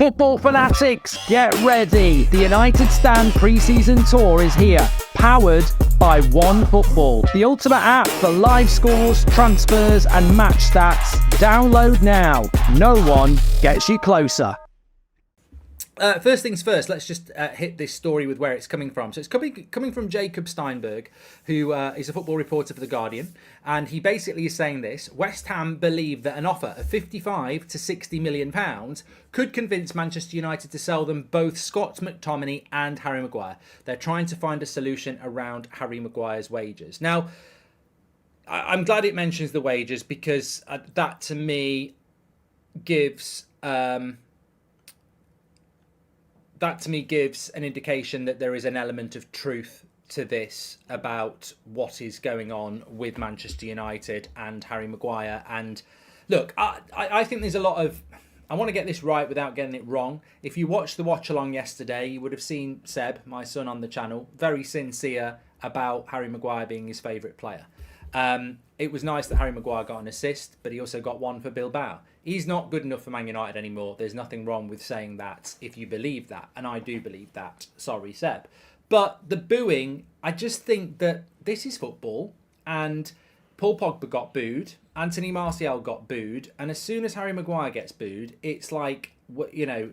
Football fanatics, get ready. The United Stand pre-season tour is here, powered by One Football, the ultimate app for live scores, transfers and match stats. Download now. No one gets you closer. First things first, let's just hit this story with where it's coming from. So it's coming from Jacob Steinberg, who is a football reporter for The Guardian. And he basically is saying this: West Ham believe that an offer of 55 to 60 million pounds could convince Manchester United to sell them both Scott McTominay and Harry Maguire. They're trying to find a solution around Harry Maguire's wages. Now, I'm glad it mentions the wages, because that to me gives... That to me gives an indication that there is an element of truth to this about what is going on with Manchester United and Harry Maguire. And look, I think there's a lot of... I want to get this right without getting it wrong. If you watched the watch along yesterday, you would have seen Seb, my son on the channel, very sincere about Harry Maguire being his favourite player. It was nice that Harry Maguire got an assist, but he also got one for Bilbao. He's not good enough for Man United anymore. There's nothing wrong with saying that if you believe that. And I do believe that. Sorry, Seb. But the booing, I just think that this is football. And Paul Pogba got booed. Anthony Martial got booed. And as soon as Harry Maguire gets booed, it's like, you know,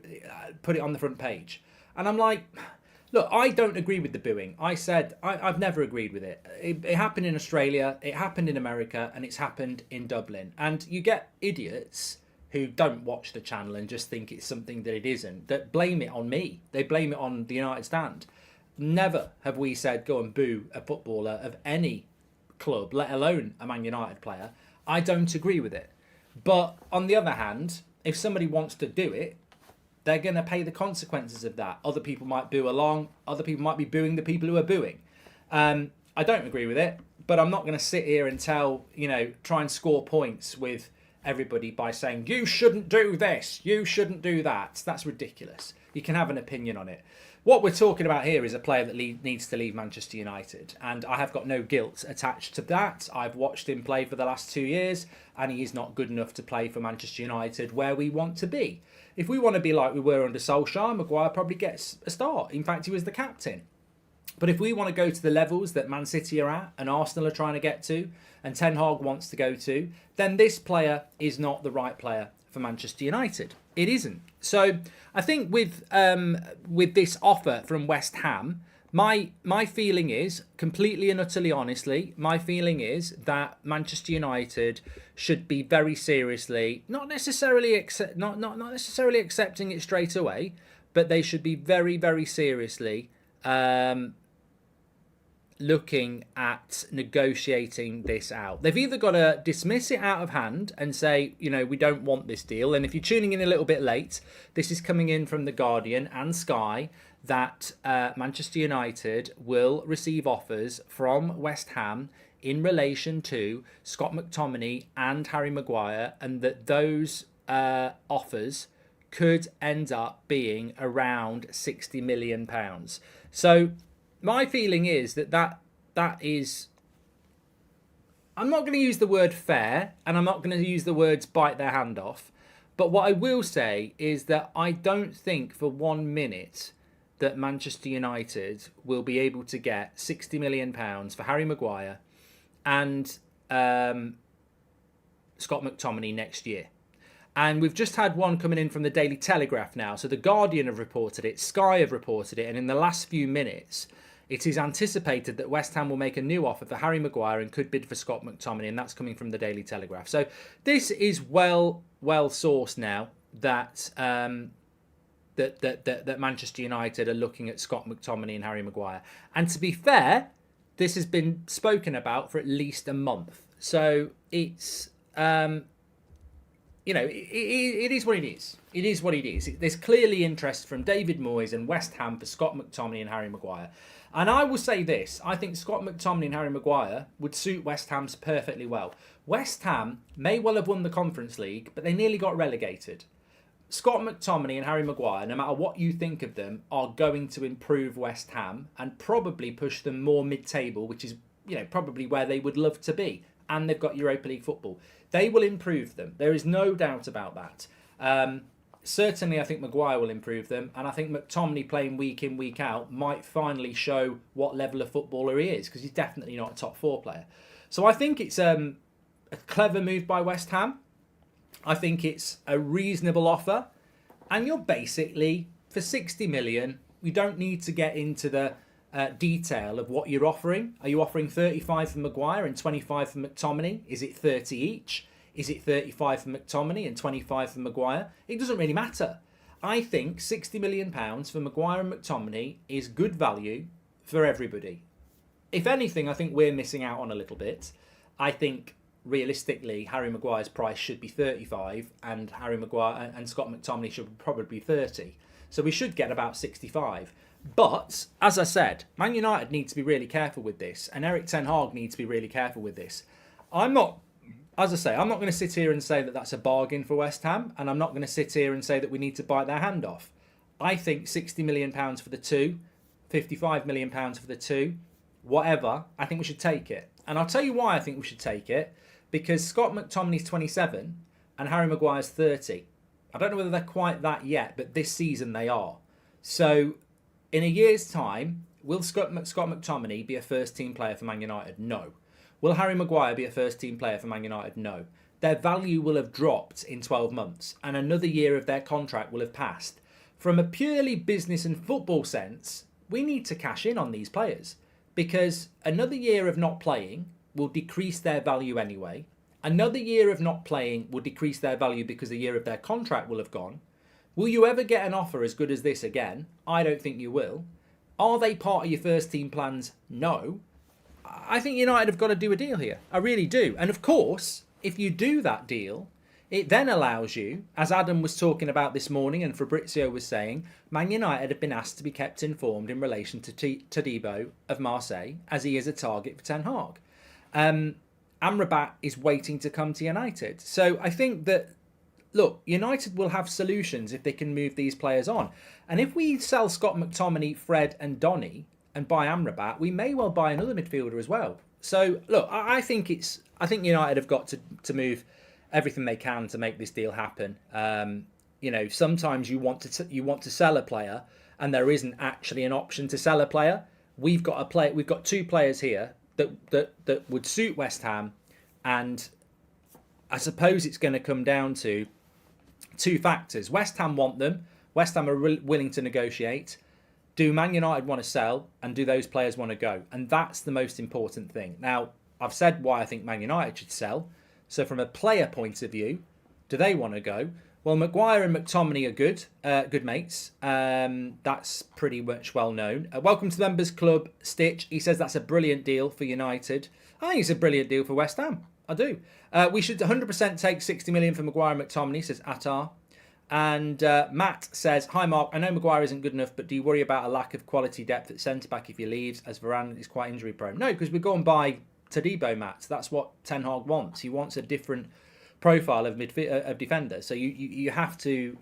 put it on the front page. And I'm like... Look, I don't agree with the booing. I said I've never agreed with it. It happened in Australia, it happened in America, and it's happened in Dublin. And you get idiots who don't watch the channel and just think it's something that it isn't, that blame it on me. They blame it on the United Stand. Never have we said go and boo a footballer of any club, let alone a Man United player. I don't agree with it. But on the other hand, if somebody wants to do it, they're going to pay the consequences of that. Other people might boo along. Other people might be booing the people who are booing. I don't agree with it, but I'm not going to sit here and try and score points with everybody by saying, you shouldn't do this, you shouldn't do that. That's ridiculous. You can have an opinion on it. What we're talking about here is a player that needs to leave Manchester United, and I have got no guilt attached to that. I've watched him play for the last 2 years, and he is not good enough to play for Manchester United where we want to be. If we want to be like we were under Solskjaer, Maguire probably gets a start. In fact, he was the captain. But if we want to go to the levels that Man City are at and Arsenal are trying to get to, and Ten Hag wants to go to, then this player is not the right player for Manchester United. It isn't. So I think with this offer from West Ham, my feeling is, completely and utterly honestly, my feeling is that Manchester United should be very seriously, not necessarily accepting it straight away, but they should be very, very seriously looking at negotiating this out. They've either got to dismiss it out of hand and say, we don't want this deal. And if you're tuning in a little bit late, this is coming in from The Guardian and Sky, that Manchester United will receive offers from West Ham in relation to Scott McTominay and Harry Maguire, and that those offers could end up being around £60 million. So my feeling is that is... I'm not going to use the word fair, and I'm not going to use the words bite their hand off, but what I will say is that I don't think for 1 minute that Manchester United will be able to get £60 million for Harry Maguire and Scott McTominay next year. And we've just had one coming in from the Daily Telegraph now. So The Guardian have reported it, Sky have reported it, and in the last few minutes, it is anticipated that West Ham will make a new offer for Harry Maguire and could bid for Scott McTominay, and that's coming from the Daily Telegraph. So this is well sourced now that that Manchester United are looking at Scott McTominay and Harry Maguire. And to be fair, this has been spoken about for at least a month. So it's, it is what it is. It is what it is. There's clearly interest from David Moyes and West Ham for Scott McTominay and Harry Maguire. And I will say this, I think Scott McTominay and Harry Maguire would suit West Ham's perfectly well. West Ham may well have won the Conference League, but they nearly got relegated. Scott McTominay and Harry Maguire, no matter what you think of them, are going to improve West Ham and probably push them more mid-table, which is, probably where they would love to be. And they've got Europa League football. They will improve them. There is no doubt about that. certainly I think Maguire will improve them, and I think McTominay playing week in, week out might finally show what level of footballer he is, because he's definitely not a top 4 player. So I think it's a clever move by West Ham. I think it's a reasonable offer, and you're basically, for 60 million, we don't need to get into the detail of what you're offering. Are you offering 35 for Maguire and 25 for McTominay? Is it 30 each? Is it 35 for McTominay and 25 for Maguire? It doesn't really matter. I think £60 million for Maguire and McTominay is good value for everybody. If anything, I think we're missing out on a little bit. I think realistically, Harry Maguire's price should be 35, and Harry Maguire and Scott McTominay should probably be 30. So we should get about 65. But, as I said, Man United need to be really careful with this, and Erik ten Hag needs to be really careful with this. I'm not going to sit here and say that that's a bargain for West Ham, and I'm not going to sit here and say that we need to bite their hand off. I think £60 million for the two, £55 million for the two, whatever, I think we should take it. And I'll tell you why I think we should take it, because Scott McTominay's 27 and Harry Maguire's 30. I don't know whether they're quite that yet, but this season they are. So, in a year's time, will Scott McTominay be a first-team player for Man United? No. Will Harry Maguire be a first-team player for Man United? No. Their value will have dropped in 12 months, and another year of their contract will have passed. From a purely business and football sense, we need to cash in on these players, because another year of not playing will decrease their value anyway. Another year of not playing will decrease their value because a year of their contract will have gone. Will you ever get an offer as good as this again? I don't think you will. Are they part of your first team plans? No. I think United have got to do a deal here. I really do. And of course, if you do that deal, it then allows you, as Adam was talking about this morning and Fabrizio was saying, Man United have been asked to be kept informed in relation to Todibo of Marseille, as he is a target for Ten Hag. Amrabat is waiting to come to United. So I think that, look, United will have solutions if they can move these players on. And if we sell Scott McTominay, Fred and Donny and buy Amrabat, we may well buy another midfielder as well. So, look, I think United have got to move everything they can to make this deal happen. Sometimes you want to sell a player and there isn't actually an option to sell a player. We've got two players here that would suit West Ham, and I suppose it's going to come down to two factors. West Ham want them. West Ham are willing to negotiate. Do Man United want to sell, and do those players want to go? And that's the most important thing. Now, I've said why I think Man United should sell. So from a player point of view, do they want to go? Well, Maguire and McTominay are good mates. That's pretty much well known. Welcome to the Members Club, Stitch. He says that's a brilliant deal for United. I think it's a brilliant deal for West Ham. I do. We should 100% take 60 million for Maguire and McTominay, says Attar. And Matt says, hi Mark, I know Maguire isn't good enough, but do you worry about a lack of quality depth at centre-back if he leaves, as Varane is quite injury-prone? No, because we're going by Todibo, Matt. That's what Ten Hag wants. He wants a different profile of defender, so you have to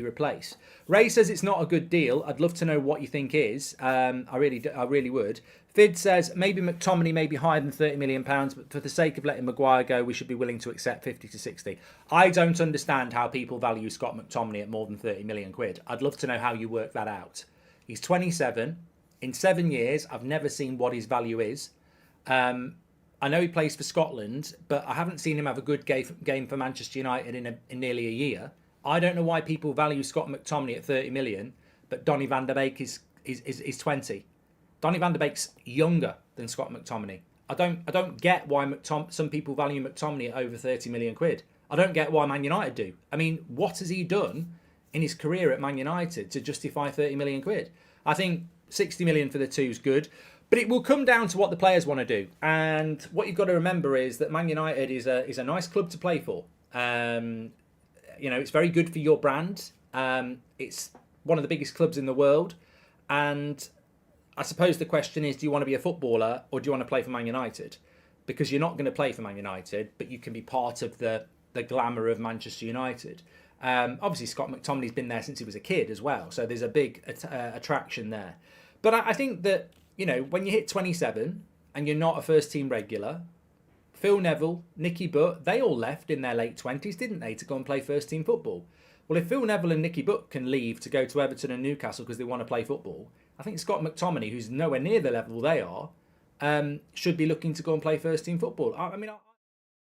replace. Ray says it's not a good deal. I'd love to know what you think is. I really would. Fid says maybe McTominay may be higher than £30 million, but for the sake of letting Maguire go, we should be willing to accept 50 to 60. I don't understand how people value Scott McTominay at more than 30 million quid. I'd love to know how you work that out. He's 27. In 7 years, I've never seen what his value is. I know he plays for Scotland, but I haven't seen him have a good game for Manchester United in nearly a year. I don't know why people value Scott McTominay at 30 million, but Donny van der Beek is 20. Donny van der Beek's younger than Scott McTominay. I don't get why some people value McTominay at over 30 million quid. I don't get why Man United do. I mean, what has he done in his career at Man United to justify 30 million quid? I think 60 million for the two is good. But it will come down to what the players want to do. And what you've got to remember is that Man United is a nice club to play for. It's very good for your brand. It's one of the biggest clubs in the world. And I suppose the question is, do you want to be a footballer or do you want to play for Man United? Because you're not going to play for Man United, but you can be part of the glamour of Manchester United. Obviously, Scott McTominay's been there since he was a kid as well. So there's a big attraction there. But I think that, when you hit 27 and you're not a first team regular, Phil Neville, Nicky Butt, they all left in their late 20s, didn't they, to go and play first team football? Well, if Phil Neville and Nicky Butt can leave to go to Everton and Newcastle because they want to play football, I think Scott McTominay, who's nowhere near the level they are, should be looking to go and play first team football. I mean,